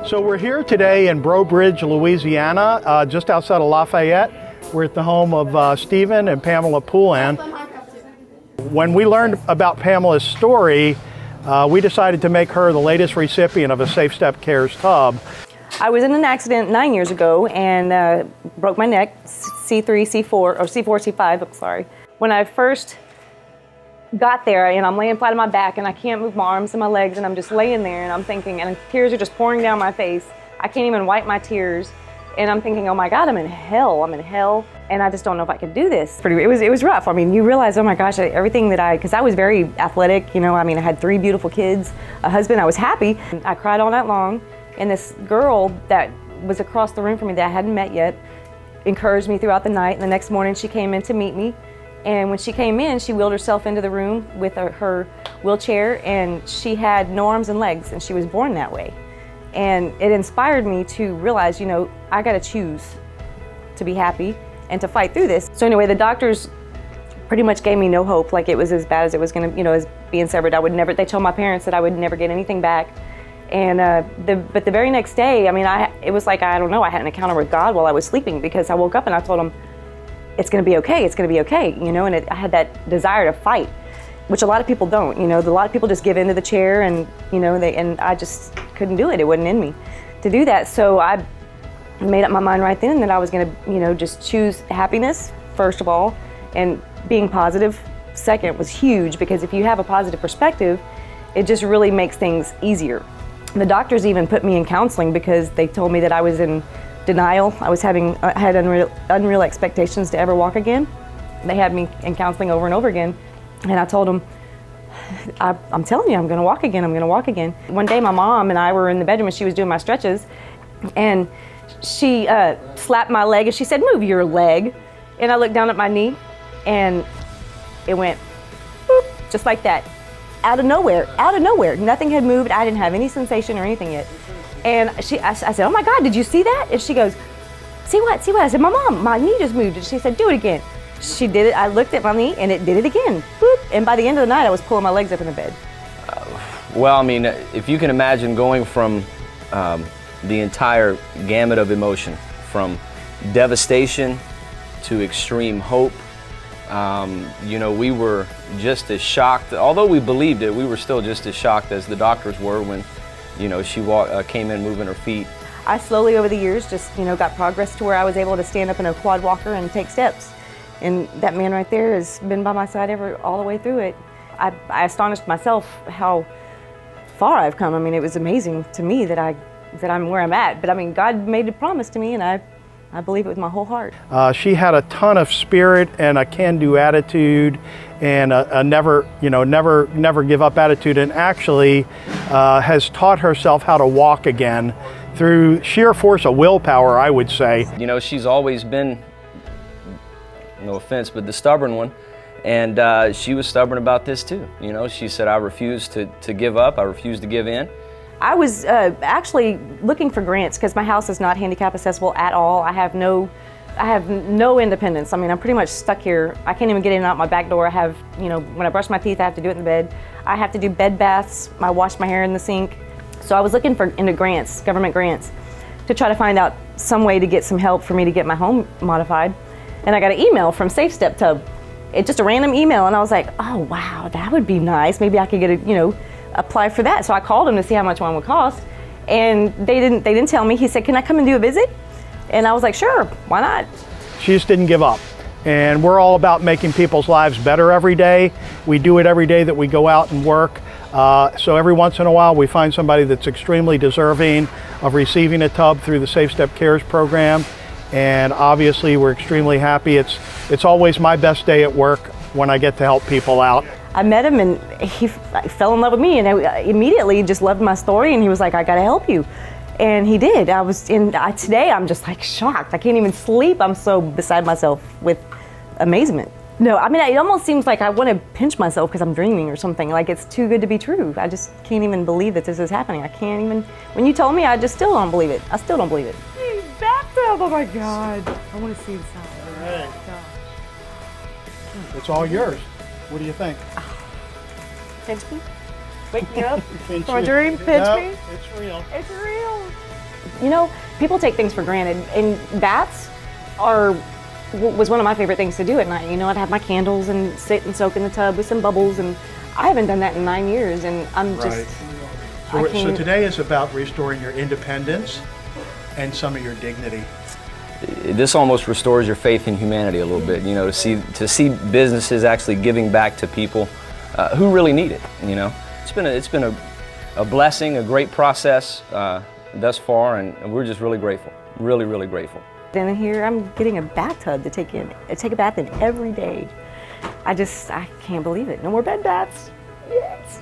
So we're here today in Breaux Bridge, Louisiana, just outside of Lafayette. We're at the home of Stephen and Pamela Poulan. When we learned about Pamela's story, we decided to make her the latest recipient of a Safe Step Cares tub. I was in an accident 9 years ago and broke my neck, C3, C4, or C4, C5, I'm sorry. When I first got there, and I'm laying flat on my back and I can't move my arms and my legs, and I'm just laying there and I'm thinking, and tears are just pouring down my face. I can't even wipe my tears. And I'm thinking, oh my God, I'm in hell, and I just don't know if I could do this. It was rough. I mean, you realize, oh my gosh, everything that because I was very athletic, you know, I mean, I had 3 beautiful kids, a husband, I was happy. I cried all night long, and this girl that was across the room from me that I hadn't met yet encouraged me throughout the night, and the next morning she came in to meet me. And when she came in, she wheeled herself into the room with her wheelchair, and she had no arms and legs, and she was born that way. And it inspired me to realize, you know, I gotta choose to be happy and to fight through this. So anyway, the doctors pretty much gave me no hope, like it was as bad as it was gonna, you know, as being severed. They told my parents that I would never get anything back. And but the very next day, I mean, it was like, I don't know, I had an encounter with God while I was sleeping, because I woke up and I told him, it's gonna be okay, you know, and I had that desire to fight, which a lot of people don't, you know. A lot of people just give into the chair, and, you know, and I just couldn't do it. It wasn't in me to do that. So I made up my mind right then that I was gonna, you know, just choose happiness, first of all, and being positive, second, was huge, because if you have a positive perspective, it just really makes things easier. The doctors even put me in counseling because they told me that I was in denial. I had unreal expectations to ever walk again. They had me in counseling over and over again, and I told them, I'm telling you, I'm gonna walk again. One day my mom and I were in the bedroom and she was doing my stretches, and she slapped my leg and she said, move your leg. And I looked down at my knee and it went boop, just like that. Out of nowhere. Nothing had moved. I didn't have any sensation or anything yet. And I said, oh my God, did you see that? And she goes, see what? I said, my knee just moved. And she said, do it again. She did it. I looked at my knee and it did it again. Boop. And by the end of the night, I was pulling my legs up in the bed. Well, I mean, if you can imagine going from the entire gamut of emotion, from devastation to extreme hope, you know, we were just as shocked. Although we believed it, we were still just as shocked as the doctors were when, you know, she came in moving her feet. I slowly over the years just, you know, got progress to where I was able to stand up in a quad walker and take steps. And that man right there has been by my side all the way through it. I astonished myself how far I've come. I mean, it was amazing to me that I'm where I'm at. But I mean, God made a promise to me, and I believe it with my whole heart. She had a ton of spirit and a can-do attitude, and a never give up attitude, and actually has taught herself how to walk again through sheer force of willpower, I would say. You know, she's always been, no offense, but the stubborn one, and she was stubborn about this too. You know, she said, I refuse to give up, I refuse to give in. I was actually looking for grants because my house is not handicap accessible at all. I have no independence. I mean, I'm pretty much stuck here. I can't even get in and out my back door. I have, you know, when I brush my teeth, I have to do it in the bed. I have to do bed baths. I wash my hair in the sink. So I was looking into grants, government grants, to try to find out some way to get some help for me to get my home modified. And I got an email from Safe Step Tub. It's just a random email, and I was like, oh wow, that would be nice. Maybe I could get apply for that. So I called him to see how much one would cost, and they didn't tell me. He said, can I come and do a visit? And I was like, sure, why not? She just didn't give up. And we're all about making people's lives better every day. We do it every day that we go out and work. So every once in a while we find somebody that's extremely deserving of receiving a tub through the Safe Step Cares program. And obviously we're extremely happy. It's always my best day at work when I get to help people out. I met him and he fell in love with me, and I immediately just loved my story, and he was like, I gotta help you. And he did. Today I'm just like shocked. I can't even sleep. I'm so beside myself with amazement. No, I mean, it almost seems like I want to pinch myself because I'm dreaming or something. Like it's too good to be true. I just can't even believe that this is happening. I can't even, when you told me, I just still don't believe it. I still don't believe it. Bathtub, oh my God. I want to see the side. All right. It's all yours. What do you think? Thanks, Pete. Wake me up Pinch from a you. dream, pinch No, me. it's real. It's real. You know, people take things for granted, and baths was one of my favorite things to do at night. You know, I'd have my candles and sit and soak in the tub with some bubbles, and I haven't done that in 9 years, and I'm just. Right. I So can't- today is about restoring your independence and some of your dignity. This almost restores your faith in humanity a little bit, you know, to see businesses actually giving back to people who really need it, you know. It's been a blessing, a great process thus far, and we're just really grateful, really grateful. Then here I'm getting a bathtub to take a bath in every day. I can't believe it. No more bed baths. Yes.